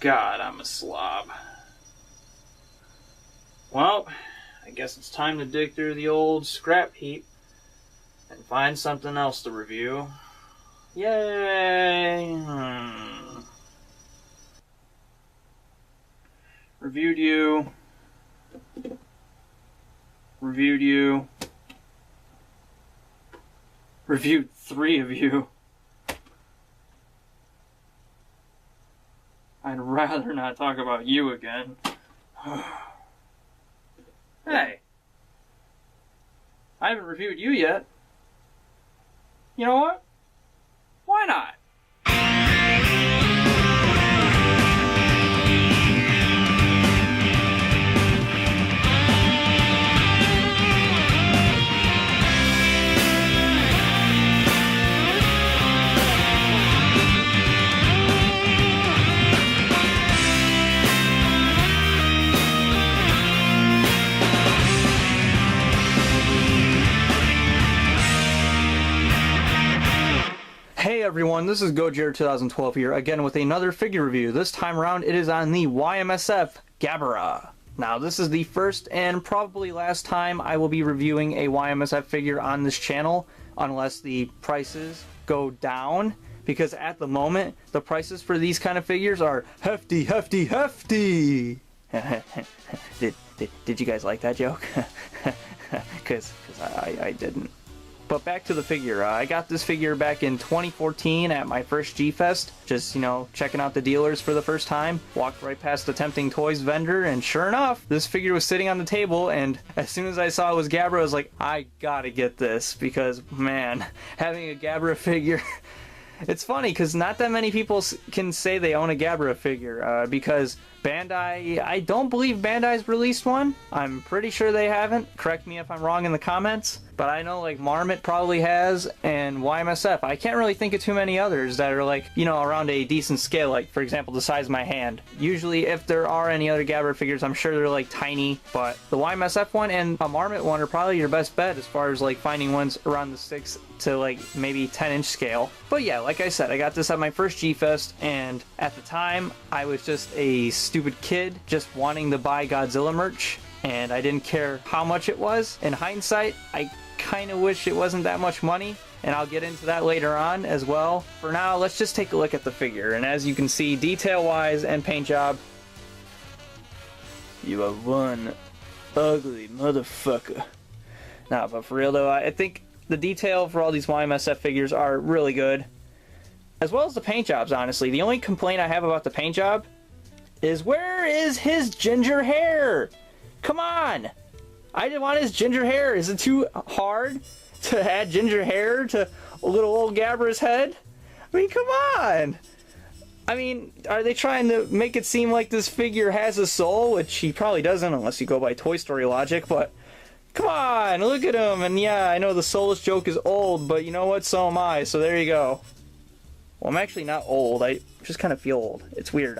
God, I'm a slob. Well, I guess it's time to dig through the old scrap heap and find something else to review. Yay! Reviewed you. Reviewed you. Reviewed 3 of you. I'd rather not talk about you again. Hey. I haven't reviewed you yet. You know what? Why not? Hey everyone, this is Godzilla 2012 here, again with another figure review. This time around it is on the Y-MSF GABARA. Now this is the first and probably last time I will be reviewing a Y-MSF figure on this channel, unless the prices go down, because at the moment the prices for these kind of figures are hefty, hefty, hefty! Did you guys like that joke? Because I didn't. But back to the figure. I got this figure back in 2014 at my first G-Fest. Just, you know, checking out the dealers for the first time. Walked right past the Tempting Toys vendor, and sure enough, this figure was sitting on the table, and as soon as I saw it was Gabara, I was like, I gotta get this, because, man, having a Gabara figure... It's funny, because not that many people can say they own a Gabara figure, because Bandai, I don't believe Bandai's released one. I'm pretty sure they haven't. Correct me if I'm wrong in the comments. But I know, like, Marmot probably has, and Y-MSF. I can't really think of too many others that are, like, you know, around a decent scale, like, for example, the size of my hand. Usually, if there are any other Gabara figures, I'm sure they're, like, tiny, but the Y-MSF one and a Marmot one are probably your best bet as far as, like, finding ones around the 6 to, like, maybe 10-inch scale. But yeah, like I said, I got this at my first G-Fest, and at the time, I was just a stupid kid just wanting to buy Godzilla merch, and I didn't care how much it was. In hindsight, I kind of wish it wasn't that much money, and I'll get into that later on as well. For now, let's just take a look at the figure, and as you can see, detail-wise and paint job, you are one ugly motherfucker. Nah, but for real though, I think the detail for all these Y-MSF figures are really good, as well as the paint jobs, honestly. The only complaint I have about the paint job is, where is his ginger hair? Come on! I didn't want his ginger hair. Is it too hard to add ginger hair to little old Gabara's head? I mean, come on! I mean, are they trying to make it seem like this figure has a soul? Which he probably doesn't, unless you go by Toy Story logic, but come on, look at him! And yeah, I know the soulless joke is old, but you know what? So am I, so there you go. Well, I'm actually not old. I just kind of feel old. It's weird.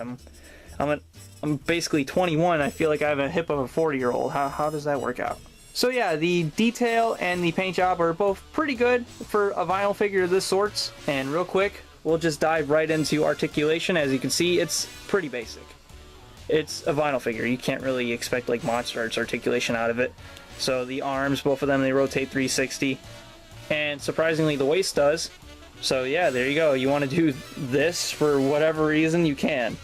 I'm basically 21. I feel like I have a hip of a 40-year-old. How does that work out? So yeah, the detail and the paint job are both pretty good for a vinyl figure of this sorts. And real quick, we'll just dive right into articulation. As you can see, it's pretty basic. It's a vinyl figure. You can't really expect like Monster Arts articulation out of it. So the arms, both of them, they rotate 360. And surprisingly, the waist does. So yeah, there you go. You want to do this for whatever reason, you can.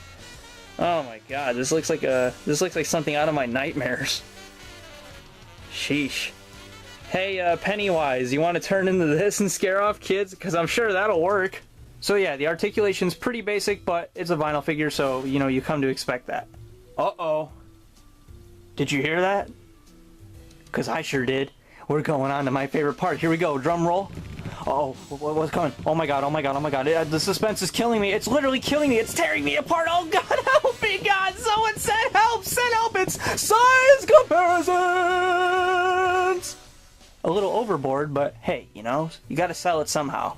Oh my god, this looks like something out of my nightmares. Sheesh. Hey, Pennywise, you want to turn into this and scare off kids? Because I'm sure that'll work. So yeah, the articulation's pretty basic, but it's a vinyl figure, so, you know, you come to expect that. Uh-oh. Did you hear that? Because I sure did. We're going on to my favorite part. Here we go, drum roll. Uh-oh, what's coming? Oh my god, oh my god, oh my god. The suspense is killing me. It's literally killing me. It's tearing me apart. Oh god, help me, God. Someone send help, send help. It's size comparisons. A little overboard, but hey, you know, you gotta sell it somehow.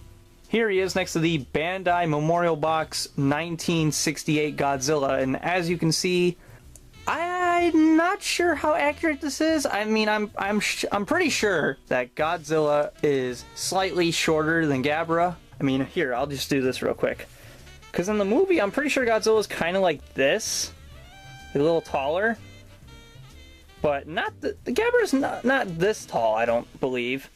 Here he is next to the Bandai Memorial Box 1968 Godzilla, and as you can see, I'm not sure how accurate this is. I mean, I'm pretty sure that Godzilla is slightly shorter than Gabara. I mean, here, I'll just do this real quick. Because in the movie, I'm pretty sure Godzilla's kind of like this. A little taller. But not the Gabara's not this tall, I don't believe.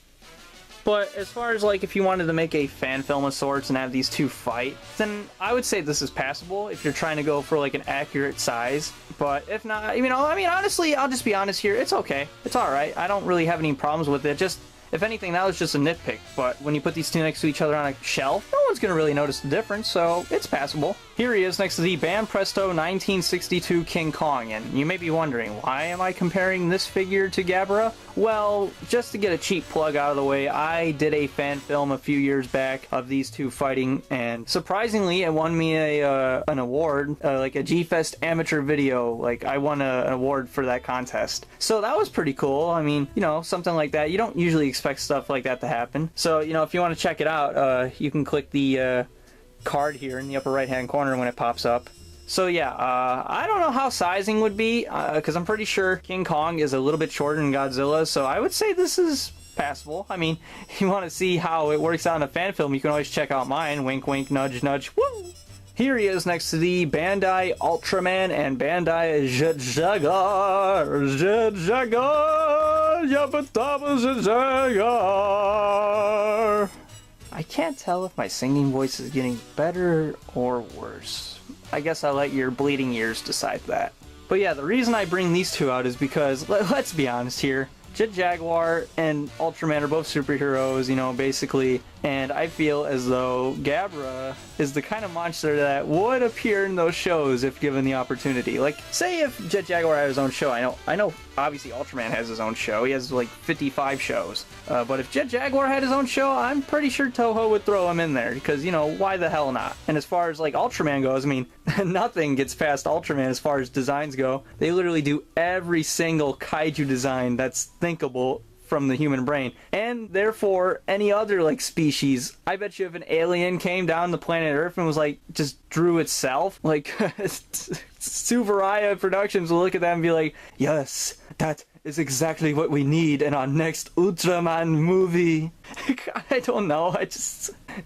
But as far as like if you wanted to make a fan film of sorts and have these two fight, then I would say this is passable if you're trying to go for like an accurate size. But if not, you know, I mean, honestly, I'll just be honest here. It's okay. It's alright. I don't really have any problems with it. Just, if anything, that was just a nitpick. But when you put these two next to each other on a shelf, no one's going to really notice the difference, so it's passable. Here he is next to the Bam Presto 1962 King Kong, and you may be wondering, why am I comparing this figure to Gabara? Well, just to get a cheap plug out of the way, I did a fan film a few years back of these two fighting, and surprisingly, it won me an award, like a G-Fest amateur video. Like, I won an award for that contest. So that was pretty cool. I mean, you know, something like that. You don't usually expect stuff like that to happen. So, you know, if you want to check it out, you can click the card here in the upper right hand corner when it pops up. So yeah, I don't know how sizing would be, because I'm pretty sure King Kong is a little bit shorter than Godzilla, so I would say this is passable. I mean, if you want to see how it works out in a fan film, you can always check out mine. Wink wink, nudge nudge, woo! Here he is next to the Bandai Ultraman and Bandai Jagar. Jagar. I can't tell if my singing voice is getting better or worse. I guess I'll let your bleeding ears decide that. But yeah, the reason I bring these two out is because, let's be honest here, Jet Jaguar and Ultraman are both superheroes, you know, basically, and I feel as though Gabara is the kind of monster that would appear in those shows if given the opportunity. Like, say if Jet Jaguar had his own show, I know obviously Ultraman has his own show, he has like 55 shows, but if Jet Jaguar had his own show, I'm pretty sure Toho would throw him in there, because, you know, why the hell not? And as far as like Ultraman goes, I mean, nothing gets past Ultraman as far as designs go. They literally do every single kaiju design that's thinkable from the human brain, and therefore any other like species. I bet you if an alien came down the planet Earth and was like just drew itself, like Subaraya Productions will look at that and be like, yes, that is exactly what we need in our next Ultraman movie. I don't know,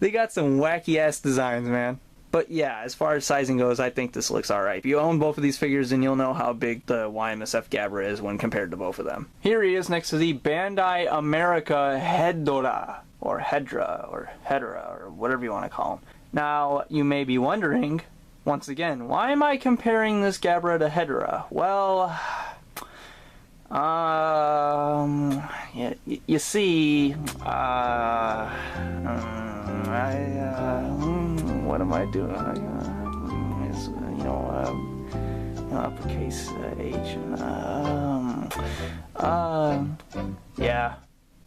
they got some wacky ass designs, man. But yeah, as far as sizing goes, I think this looks alright. If you own both of these figures, then you'll know how big the Y-MSF Gabara is when compared to both of them. Here he is next to the Bandai America Hedora, or Hedra, or Hedera, or whatever you want to call him. Now, you may be wondering, once again, why am I comparing this Gabara to Hedera? Well, you see, what am I doing? It's, you know, uppercase H. Yeah.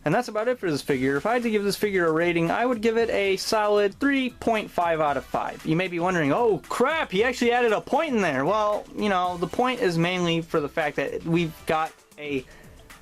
And that's about it for this figure. If I had to give this figure a rating, I would give it a solid 3.5 out of 5. You may be wondering, oh crap, he actually added a point in there. Well, you know, the point is mainly for the fact that we've got a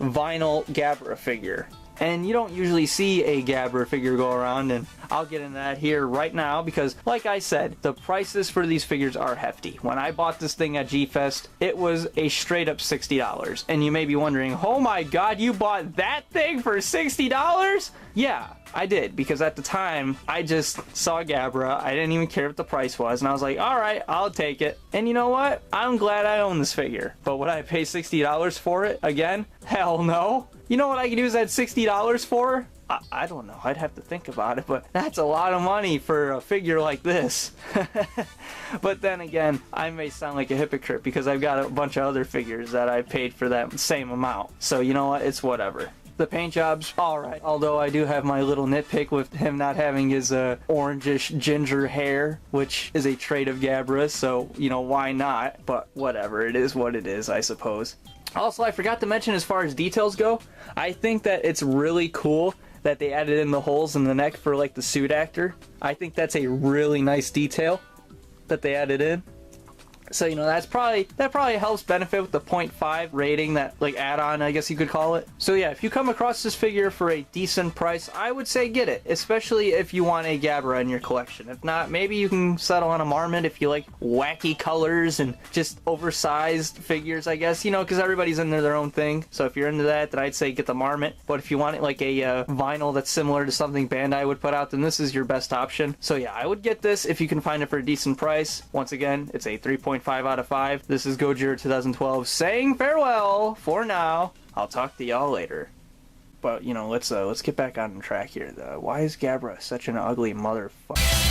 vinyl Gabara figure. And you don't usually see a Gabara figure go around, and I'll get into that here right now because, like I said, the prices for these figures are hefty. When I bought this thing at G-Fest, it was a straight up $60. And you may be wondering, oh my god, you bought that thing for $60? Yeah, I did, because at the time, I just saw Gabara, I didn't even care what the price was, and I was like, alright, I'll take it. And you know what? I'm glad I own this figure. But would I pay $60 for it again? Hell no. You know what I could use that $60 for? I don't know, I'd have to think about it, but that's a lot of money for a figure like this. But then again, I may sound like a hypocrite because I've got a bunch of other figures that I paid for that same amount. So you know what, it's whatever. The paint job's alright, although I do have my little nitpick with him not having his orangish ginger hair, which is a trait of Gabara, so, you know, why not? But whatever, it is what it is, I suppose. Also, I forgot to mention as far as details go, I think that it's really cool that they added in the holes in the neck for like the suit actor. I think that's a really nice detail that they added in. So, you know, that probably helps benefit with the 0.5 rating, that, like, add-on, I guess you could call it. So yeah, if you come across this figure for a decent price, I would say get it, especially if you want a Gabara in your collection. If not, maybe you can settle on a Marmot if you like wacky colors and just oversized figures, I guess, you know, because everybody's into their own thing. So if you're into that, then I'd say get the Marmot. But if you want it like a vinyl that's similar to something Bandai would put out, then this is your best option. So yeah, I would get this if you can find it for a decent price. Once again, it's a 3.5 out of 5. This is Gojira 2012 saying farewell for now. I'll talk to y'all later. But, you know, let's get back on track here. Why is Gabara such an ugly motherfucker?